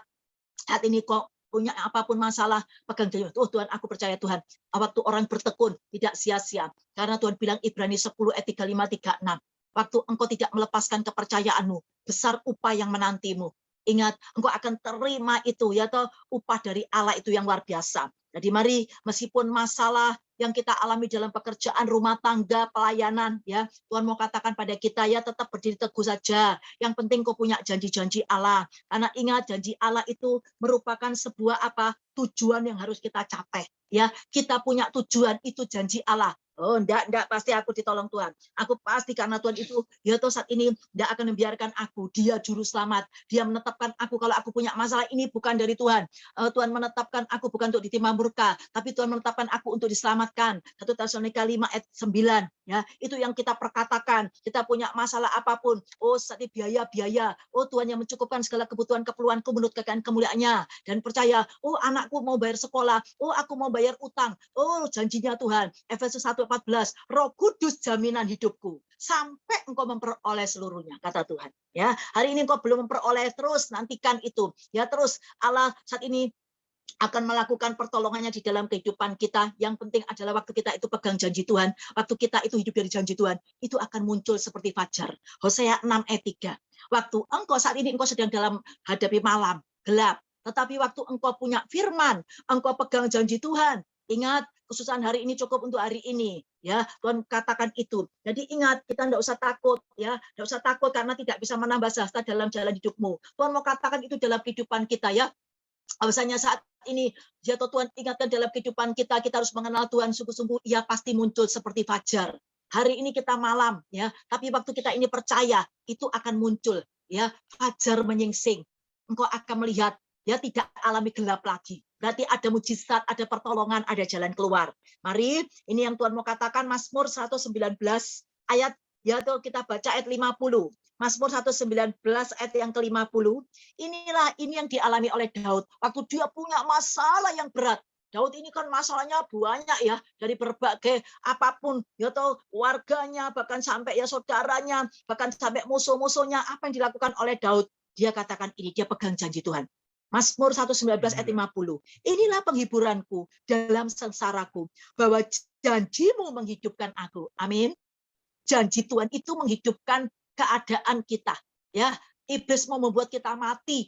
Saat ini kok punya apapun masalah, pegang janji. Oh Tuhan, aku percaya Tuhan. Waktu orang bertekun tidak sia-sia. Karena Tuhan bilang Ibrani 10 ayat 35, 36. Waktu engkau tidak melepaskan kepercayaanmu, besar upah yang menantimu. Ingat, engkau akan terima itu, ya toh upah dari Allah itu yang luar biasa. Jadi mari, meskipun masalah yang kita alami dalam pekerjaan, rumah tangga, pelayanan, ya Tuhan mau katakan pada kita ya tetap berdiri teguh saja. Yang penting kau punya janji-janji Allah. Karena ingat janji Allah itu merupakan sebuah apa tujuan yang harus kita capai. Ya, kita punya tujuan itu janji Allah. Oh, enggak, pasti aku ditolong Tuhan. Aku pasti karena Tuhan itu, ya toh saat ini enggak akan membiarkan aku. Dia juru selamat. Dia menetapkan aku kalau aku punya masalah ini bukan dari Tuhan. Tuhan menetapkan aku bukan untuk ditimpa murka, tapi Tuhan menetapkan aku untuk diselamatkan. 1 Tesalonika 5 ayat 9. Ya, itu yang kita perkatakan. Kita punya masalah apapun. Oh, saat ini biaya. Oh, Tuhan yang mencukupkan segala kebutuhan-keperluanku menurut kekayaan kemuliaannya. Dan percaya, oh anakku mau bayar sekolah. Oh, aku mau bayar utang. Oh, janjinya Tuhan. Efesus 1:14, Roh Kudus jaminan hidupku sampai engkau memperoleh seluruhnya, kata Tuhan. Ya, hari ini engkau belum memperoleh, terus nantikan itu. Ya, terus Allah saat ini akan melakukan pertolongannya di dalam kehidupan kita. Yang penting adalah waktu kita itu pegang janji Tuhan, waktu kita itu hidup dari janji Tuhan, itu akan muncul seperti fajar. Hosea 6 ayat 3. Waktu engkau saat ini engkau sedang dalam hadapi malam gelap, tetapi waktu engkau punya firman, engkau pegang janji Tuhan. Ingat, kesusahan hari ini cukup untuk hari ini. Ya, Tuhan katakan itu. Jadi ingat, kita tidak usah takut. Ya, tidak usah takut karena tidak bisa menambah sahasta dalam jalan hidupmu. Tuhan mau katakan itu dalam kehidupan kita ya. Bahwasanya saat ini jatuh Tuhan ingatkan dalam kehidupan kita, kita harus mengenal Tuhan sungguh-sungguh. Ia pasti muncul seperti fajar. Hari ini kita malam, ya, tapi waktu kita ini percaya itu akan muncul, ya, fajar menyingsing. Engkau akan melihat, ya, tidak alami gelap lagi. Berarti ada mujizat, ada pertolongan, ada jalan keluar. Mari, ini yang Tuhan mau katakan Mazmur 119 ayat, ya, tuh kita baca ayat 50. Mazmur 119 ayat yang ke-50. Inilah ini yang dialami oleh Daud waktu dia punya masalah yang berat. Daud ini kan masalahnya banyak ya, dari berbagai apapun, ya toh warganya, bahkan sampai ya saudaranya, bahkan sampai musuh-musuhnya. Apa yang dilakukan oleh Daud? Dia katakan ini, dia pegang janji Tuhan. Mazmur 119 ayat 50. Inilah penghiburanku dalam sengsaraku, bahwa janjimu menghidupkan aku. Amin. Janji Tuhan itu menghidupkan keadaan kita. Ya, iblis mau membuat kita mati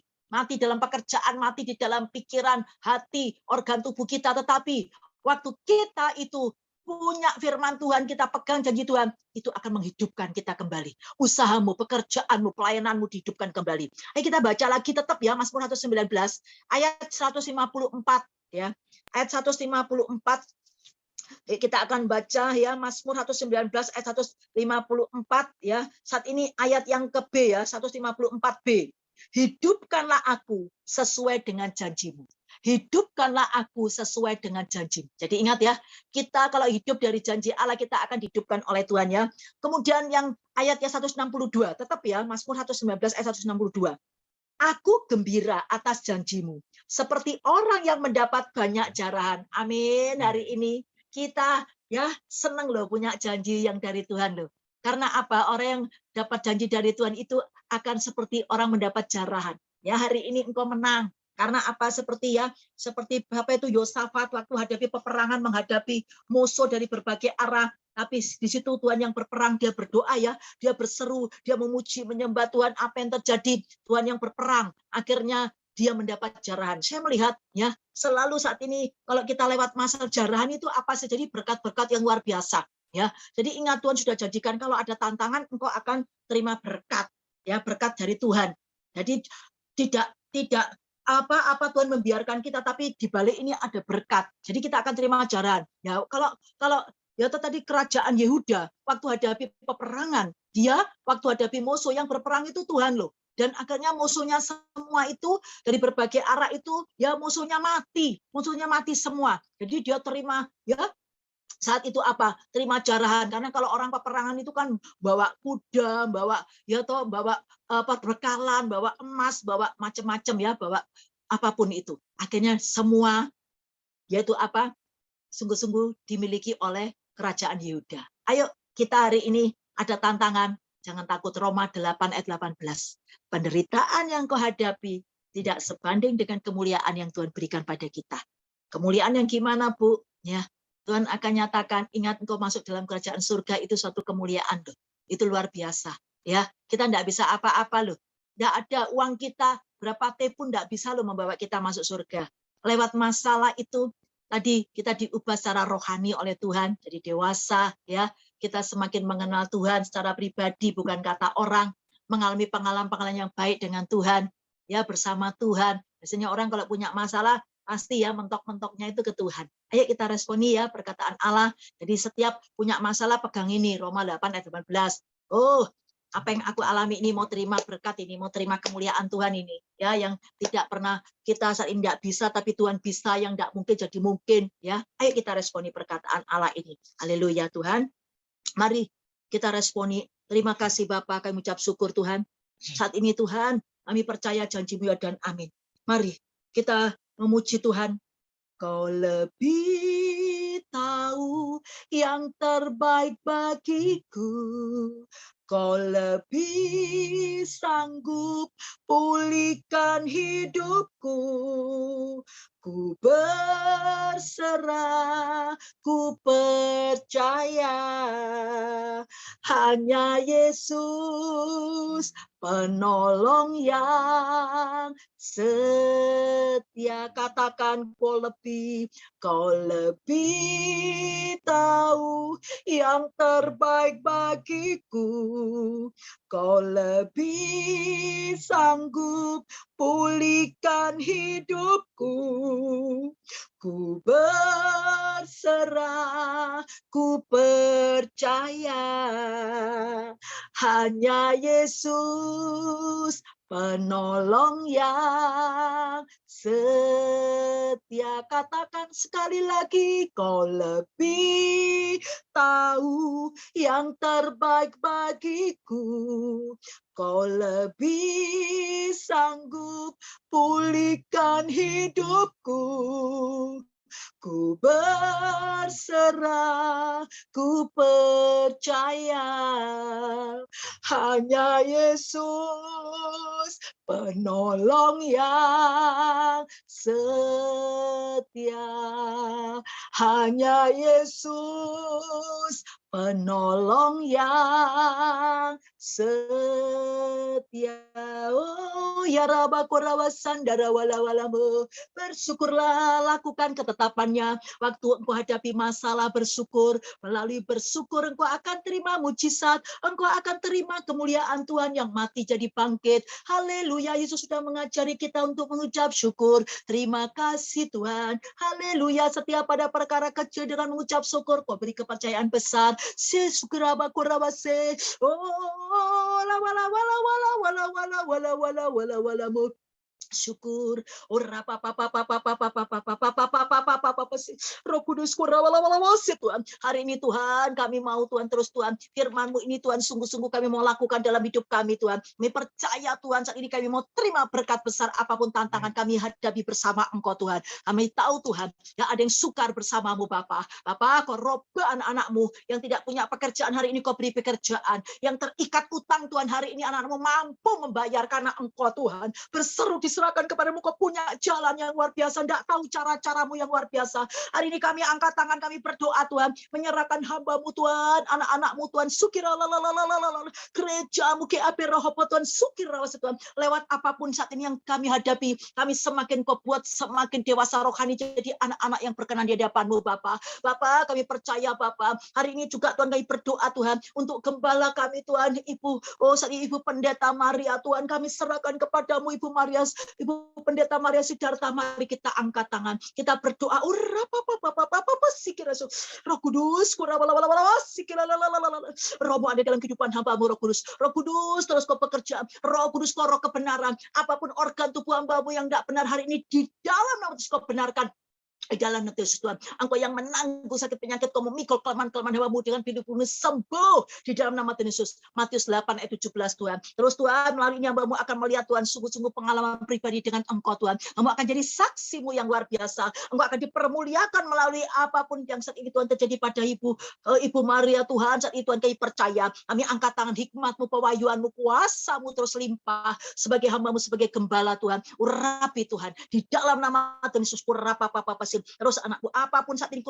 dalam pekerjaan, mati di dalam pikiran, hati, organ tubuh kita. Tetapi waktu kita itu punya firman Tuhan, kita pegang janji Tuhan, itu akan menghidupkan kita kembali. Usahamu, pekerjaanmu, pelayananmu dihidupkan kembali. Ayo kita baca lagi tetap ya, Mazmur 119 ayat 154 ya. Ayat 154 kita akan baca ya, Mazmur 119 ayat 154 ya. Saat ini ayat yang ke B ya, 154B. hidupkanlah aku sesuai dengan janjimu. Hidupkanlah aku sesuai dengan janji. Jadi ingat ya, kita kalau hidup dari janji Allah, kita akan dihidupkan oleh Tuhan ya. Kemudian yang ayatnya 162, tetap ya, Mazmur 119 ayat 162. Aku gembira atas janjimu, seperti orang yang mendapat banyak jarahan. Amin. Hari ini kita ya senang loh punya janji yang dari Tuhan loh. Karena apa? Orang yang dapat janji dari Tuhan itu akan seperti orang mendapat jarahan. Ya, hari ini engkau menang. Karena apa? Seperti apa itu Yosafat waktu hadapi peperangan, menghadapi musuh dari berbagai arah. Tapi di situ Tuhan yang berperang, dia berdoa ya, dia berseru, dia memuji, menyembah Tuhan. Apa yang terjadi? Tuhan yang berperang. Akhirnya dia mendapat jarahan. Saya melihat ya, selalu saat ini kalau kita lewat masa jarahan itu apa sih? Jadi berkat-berkat yang luar biasa. Ya, jadi ingat Tuhan sudah janjikan kalau ada tantangan engkau akan terima berkat, ya berkat dari Tuhan. Jadi tidak apa Tuhan membiarkan kita, tapi di balik ini ada berkat. Jadi kita akan terima ajaran. Ya, kalau ya tadi kerajaan Yehuda waktu hadapi peperangan, dia waktu hadapi musuh yang berperang itu Tuhan loh. Dan akhirnya musuhnya semua itu dari berbagai arah itu ya musuhnya mati semua. Jadi dia terima ya saat itu apa? Terima jarahan. Karena kalau orang peperangan itu kan bawa kuda, bawa perbekalan, bawa emas, bawa macam-macam ya, bawa apapun itu. Akhirnya semua yaitu apa? Sungguh-sungguh dimiliki oleh kerajaan Yehuda. Ayo kita hari ini ada tantangan, jangan takut. Roma 8 ayat 18. Penderitaan yang kau hadapi tidak sebanding dengan kemuliaan yang Tuhan berikan pada kita. Kemuliaan yang gimana, Bu? Ya, Tuhan akan nyatakan, ingat engkau masuk dalam kerajaan surga itu suatu kemuliaan loh. Itu luar biasa. Ya, kita enggak bisa apa-apa loh. Enggak ada uang kita berapa T pun enggak bisa loh membawa kita masuk surga. Lewat masalah itu tadi kita diubah secara rohani oleh Tuhan, jadi dewasa ya. Kita semakin mengenal Tuhan secara pribadi, bukan kata orang, mengalami pengalaman-pengalaman yang baik dengan Tuhan, ya bersama Tuhan. Biasanya orang kalau punya masalah pasti ya mentok-mentoknya itu ke Tuhan. Ayo kita responi ya perkataan Allah. Jadi setiap punya masalah pegang ini, Roma 8 ayat 18. Oh, apa yang aku alami ini, mau terima berkat ini, mau terima kemuliaan Tuhan ini, ya yang tidak pernah kita saat ini tidak bisa, tapi Tuhan bisa, yang tidak mungkin jadi mungkin, ya. Ayo kita responi perkataan Allah ini. Haleluya Tuhan. Mari kita responi. Terima kasih Bapa, kami ucap syukur Tuhan. Saat ini Tuhan, kami percaya janji-Mu ya dan amin. Mari kita memuji Tuhan. Kau lebih tahu yang terbaik bagiku. Kau lebih sanggup pulihkan hidupku. Ku berserah, ku percaya, hanya Yesus penolong yang setia. Katakan kau lebih tahu yang terbaik bagiku. Kau lebih sanggup pulihkan hidupku. Ku berserah, ku percaya, hanya Yesus penolong yang setia. Katakan sekali lagi, kau lebih tahu yang terbaik bagiku. Kau lebih sanggup pulihkan hidupku. Ku berserah, ku percaya, hanya Yesus penolong yang setia. Hanya Yesus penolong yang setia. Oh ya Rabakurawa Sandara Walawalamu. Bersyukurlah, lakukan ketetapannya. Waktu engkau hadapi masalah, bersyukur. Melalui bersyukur engkau akan terima mujizat. Engkau akan terima kemuliaan Tuhan yang mati jadi bangkit. Haleluya, Yesus sudah mengajari kita untuk mengucap syukur. Terima kasih Tuhan. Haleluya, setiap pada perkara kecil dengan mengucap syukur, kau beri kepercayaan besar. Oh, wala wala wala wala wala mo. Syukur. Ora pa pa pa pa pa pa pa pa pa pa pa pa pa pa pa pa pa sih. Roh Kudus sih Tuhan. Hari ini Tuhan kami mau Tuhan terus Tuhan firman-Mu ini Tuhan sungguh-sungguh kami mau lakukan dalam hidup kami Tuhan. Kami percaya Tuhan saat ini kami mau terima berkat besar apapun tantangan kami hadapi bersama Engkau Tuhan. Kami tahu Tuhan ya ada yang sukar bersamamu Bapa. Bapa kau roba anak-anak-Mu yang tidak punya pekerjaan hari ini kau beri pekerjaan. Yang terikat utang Tuhan hari ini anak-anak-Mu mampu membayar karena Engkau Tuhan. Berseru diserahkan kepadamu, kau punya jalan yang luar biasa, tidak tahu cara-caramu yang luar biasa. Hari ini kami angkat tangan, kami berdoa Tuhan, menyerahkan hamba-Mu Tuhan, anak-anak-Mu Tuhan, gereja-Mu GAP Rohopo Tuhan, Tuhan, lewat apapun saat ini yang kami hadapi, kami semakin kau buat semakin dewasa rohani, jadi anak-anak yang berkenan di hadapan-Mu Bapa. Bapa, kami percaya Bapa, hari ini juga Tuhan kami berdoa Tuhan, untuk gembala kami Tuhan, saat ini Ibu Pendeta Maria Tuhan, kami serahkan kepadamu Ibu Maria, Ibu Pendeta Maria Sidarta, mari kita angkat tangan, kita berdoa. Roh Kudus, Rohmu ada dalam kehidupan hamba-Mu, Roh Kudus. Roh Kudus, terus kau pekerjaan. Roh Kudus, kau roh kebenaran. Apapun organ tubuh hamba-Mu yang tidak benar hari ini, di dalam nama Yesus kau benarkan. Di dalam nanti Tuhan, Engkau yang menanggung sakit penyakit, kau memikul kelemahan-kelemahan hamba-Mu dengan hidup-Mu sembuh di dalam nama Tuhan Yesus. Matius 8 ayat 17 Tuhan. Terus Tuhan, melalui hamba-Mu akan melihat Tuhan sungguh-sungguh pengalaman pribadi dengan Engkau Tuhan. Engkau akan jadi saksi-Mu yang luar biasa. Engkau akan dipermuliakan melalui apapun yang saat ini Tuhan terjadi pada Ibu Maria Tuhan. Saat itu Tuhan kami percaya, kami angkat tangan hikmat-Mu, pewahyuan-Mu, kuasa-Mu terus limpah sebagai hamba-Mu, sebagai gembala Tuhan. Urapi Tuhan di dalam nama Tuhan Yesus. Terus anakku, apapun saat ini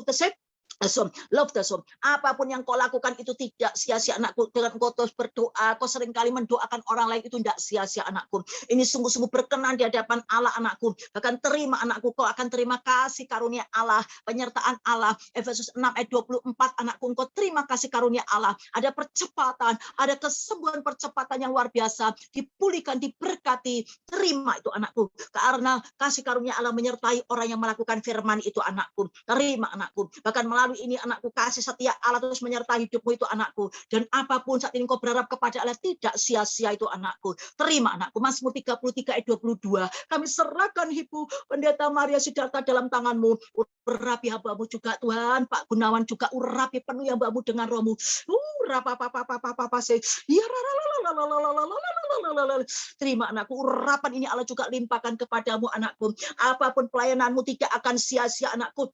love the song. Apapun yang kau lakukan itu tidak sia-sia anakku. Dengan kau terus berdoa, kau seringkali mendoakan orang lain itu tidak sia-sia anakku. Ini sungguh-sungguh berkenan di hadapan Allah anakku. Bahkan terima anakku, kau akan terima kasih karunia Allah, penyertaan Allah. Efesus 6 ayat 24 anakku, kau terima kasih karunia Allah. Ada percepatan, ada kesembuhan percepatan yang luar biasa. Dipulihkan, diberkati. Terima itu anakku. Karena kasih karunia Allah menyertai orang yang melakukan firman itu anakku. Terima anakku. Bahkan melalui ini anakku, kasih setia Allah terus menyertai hidupmu itu anakku. Dan apapun saat ini kau berharap kepada Allah tidak sia-sia itu anakku. Terima anakku. Mazmur 33 ayat 22. Kami serahkan Ibu Pendeta Maria Sidarta dalam tangan-Mu. Urapi hamba-Mu juga Tuhan. Pak Gunawan juga urapi penuh hamba-Mu dengan Roh-Mu. Terima anakku. Urapan ini Allah juga limpahkan kepadamu anakku. Apapun pelayananmu tidak akan sia-sia anakku.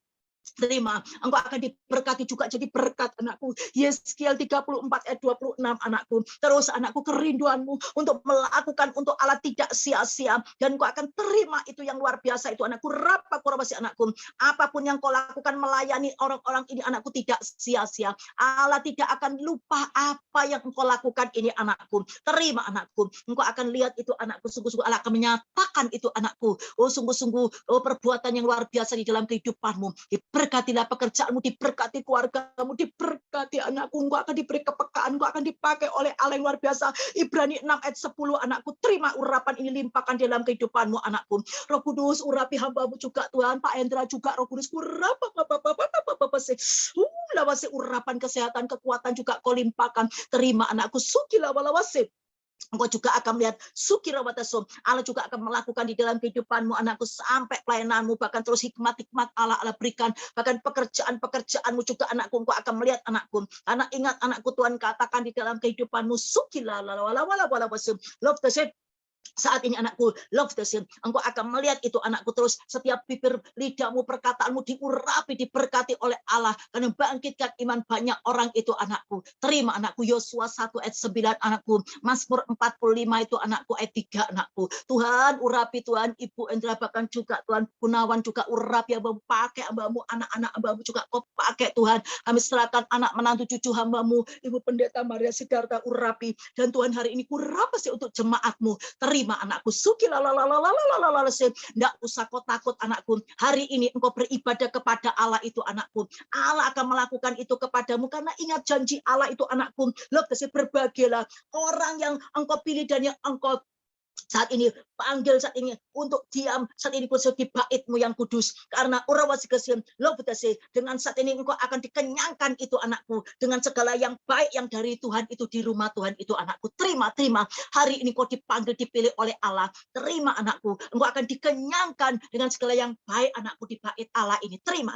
Terima, engkau akan diberkati juga jadi berkat anakku. Yeskiel 34 ayat 26 anakku. Terus anakku, kerinduanmu untuk melakukan untuk Allah tidak sia-sia. Dan engkau akan terima itu yang luar biasa itu anakku. Rapa kurabasi anakku. Apapun yang kau lakukan melayani orang-orang ini anakku tidak sia-sia. Allah tidak akan lupa apa yang engkau lakukan ini anakku. Terima anakku. Engkau akan lihat itu anakku. Sungguh-sungguh Allah akan menyatakan itu anakku. Oh sungguh-sungguh perbuatan yang luar biasa di dalam kehidupanmu. Diberkatilah pekerjaanmu, diberkati keluargamu, diberkati anakku. Engkau akan diberi kepekaan, engkau akan dipakai oleh Allah yang luar biasa. Ibrani 6 ayat 10 anakku. Terima urapan ini, limpahkan dalam kehidupanmu anakku. Roh Kudus, urapi hamba-Mu juga Tuhan. Pak Hendra juga Roh Kudus. Lawase urapan kesehatan, kekuatan juga kau limpahkan. Terima anakku. Sukilah walawase. Engkau juga akan melihat sukirawatasom. Allah juga akan melakukan di dalam kehidupanmu anakku sampai pelayananmu, bahkan terus hikmat-hikmat Allah berikan, bahkan pekerjaan-pekerjaanmu juga anakku engkau akan melihat anakku. Karena ingat anakku, Tuhan katakan di dalam kehidupanmu sukilalawalawalawalawasum. Love the same. Saat ini anakku, love the same. Engkau akan melihat itu anakku, terus setiap bibir lidahmu, perkataanmu diurapi, diberkati oleh Allah. Karena bangkitkan iman banyak orang itu anakku. Terima anakku. Yosua 1 ayat 9 anakku. Mazmur 45 itu anakku ayat 3 anakku. Tuhan urapi Tuhan. Ibu Endra bahkan juga Tuhan Gunawan juga urapi hamba-Mu, pakai hamba-Mu, anak-anak hamba-Mu juga kau pakai Tuhan. Kami serahkan anak menantu cucu hamba-Mu, Ibu Pendeta Maria Sidarta urapi. Dan Tuhan hari ini kurapa sih untuk jemaat-Mu. Terima anakku, tidak usah kau takut anakku. Hari ini engkau beribadah kepada Allah itu anakku. Allah akan melakukan itu kepadamu karena ingat janji Allah itu anakku. Berbahagialah orang yang engkau pilih dan yang engkau Saat ini panggil saat ini untuk diam saat ini khusus di bait-Mu yang kudus, karena urawasikesim lo betase dengan saat ini engkau akan dikenyangkan itu anakku dengan segala yang baik yang dari Tuhan itu di rumah Tuhan itu anakku. Terima hari ini kau dipanggil dipilih oleh Allah. Terima anakku, engkau akan dikenyangkan dengan segala yang baik anakku di bait Allah ini. Terima.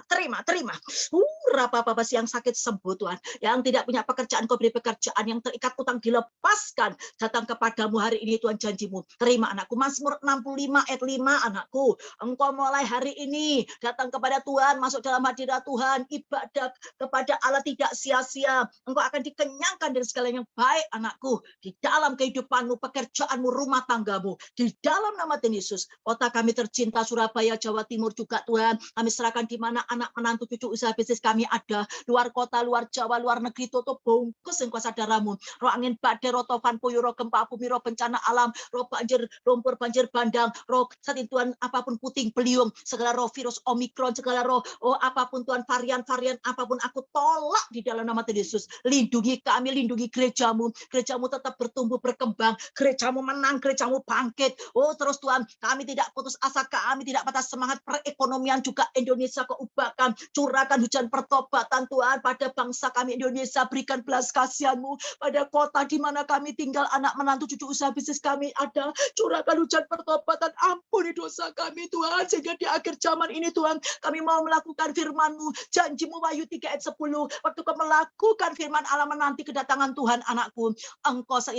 Rapa-papa yang sakit sembuh Tuhan, yang tidak punya pekerjaan kau beri pekerjaan, yang terikat utang dilepaskan datang kepadamu hari ini Tuhan. Janjimu terima anakku. Mazmur 65 ayat 5 anakku, engkau mulai hari ini datang kepada Tuhan, masuk dalam hadirat Tuhan, ibadah kepada Allah tidak sia-sia. Engkau akan dikenyangkan dari segala yang baik anakku, di dalam kehidupanmu, pekerjaanmu, rumah tanggamu, di dalam nama Tuhan Yesus. Kota kami tercinta Surabaya, Jawa Timur juga Tuhan, kami serahkan di mana anak menantu cucu usaha bisnis kami ada, luar kota, luar Jawa, luar negeri, tutup bungkus yang kuasa darahmu. Roh angin badai, roh tofan puyuh, roh gempa bumi, roh bencana alam, roh banjir, lumpur, banjir bandang, roh saat ini Tuhan apapun puting beliung, segala roh virus Omikron, segala roh apapun Tuhan varian-varian apapun aku tolak di dalam nama Tuhan Yesus. Lindungi kami, lindungi gerejamu, gerejamu tetap bertumbuh berkembang, gerejamu menang, gerejamu bangkit. Terus Tuhan, kami tidak putus asa, kami tidak patah semangat, perekonomian juga Indonesia kau ubahkan, curahkan hujan pertobatan Tuhan pada bangsa kami Indonesia, berikan belas kasihan-Mu pada kota di mana kami tinggal, anak menantu cucu usaha bisnis kami ada, curahkan hujan pertobatan, ampuni dosa kami Tuhan, sehingga di akhir zaman ini Tuhan, kami mau melakukan firman-Mu, janji-Mu Wahyu 3 ayat 10, waktu kau melakukan firman Allah menanti kedatangan Tuhan anakku, engkau saat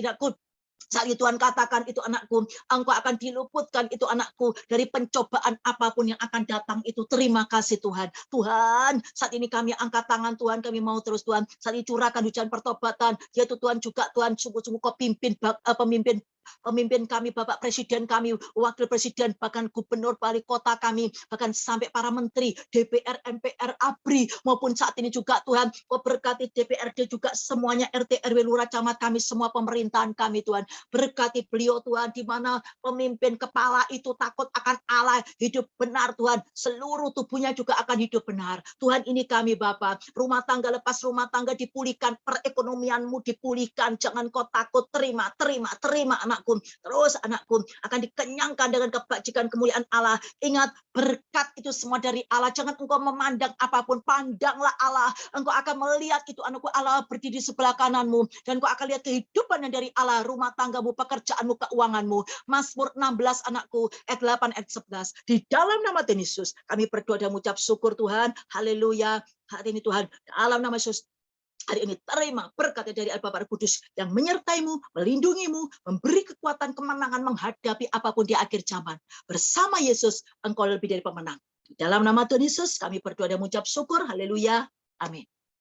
itu Tuhan katakan itu anakku, engkau akan diluputkan itu anakku dari pencobaan apapun yang akan datang itu. Terima kasih Tuhan. Tuhan, saat ini kami angkat tangan Tuhan, kami mau terus Tuhan, saat ini curahkan hujan pertobatan, yaitu Tuhan juga Tuhan, sungguh-sungguh kau pemimpin kami, Bapak Presiden kami, Wakil Presiden, bahkan Gubernur, Wali Kota kami, bahkan sampai para Menteri, DPR, MPR, ABRI, maupun saat ini juga Tuhan, kau berkati DPRD juga semuanya, RT, RW, Lurah, Camat kami, semua pemerintahan kami Tuhan, berkati beliau Tuhan, di mana pemimpin kepala itu takut akan Allah, hidup benar Tuhan, seluruh tubuhnya juga akan hidup benar. Tuhan ini kami Bapak, rumah tangga lepas rumah tangga dipulihkan, perekonomianmu dipulihkan, jangan kau takut, terima anakku, terus anakku akan dikenyangkan dengan kebajikan kemuliaan Allah. Ingat, berkat itu semua dari Allah, jangan engkau memandang apapun, pandanglah Allah, engkau akan melihat itu anakku, Allah berdiri di sebelah kananmu, dan engkau akan lihat kehidupan yang dari Allah, rumah tanggamu, pekerjaanmu, keuanganmu. Mazmur 16 anakku, ayat 8, ayat 11. Di dalam nama Tuhan Yesus, kami berdoa dan mengucap syukur Tuhan, haleluya. Hari ini Tuhan, dalam nama Yesus, hari ini terima berkat dari Bapa Roh Kudus yang menyertaimu, melindungimu, memberi kekuatan kemenangan menghadapi apapun di akhir zaman. Bersama Yesus, engkau lebih dari pemenang. Dalam nama Tuhan Yesus, kami berdoa dan mengucap syukur. Haleluya. Amin.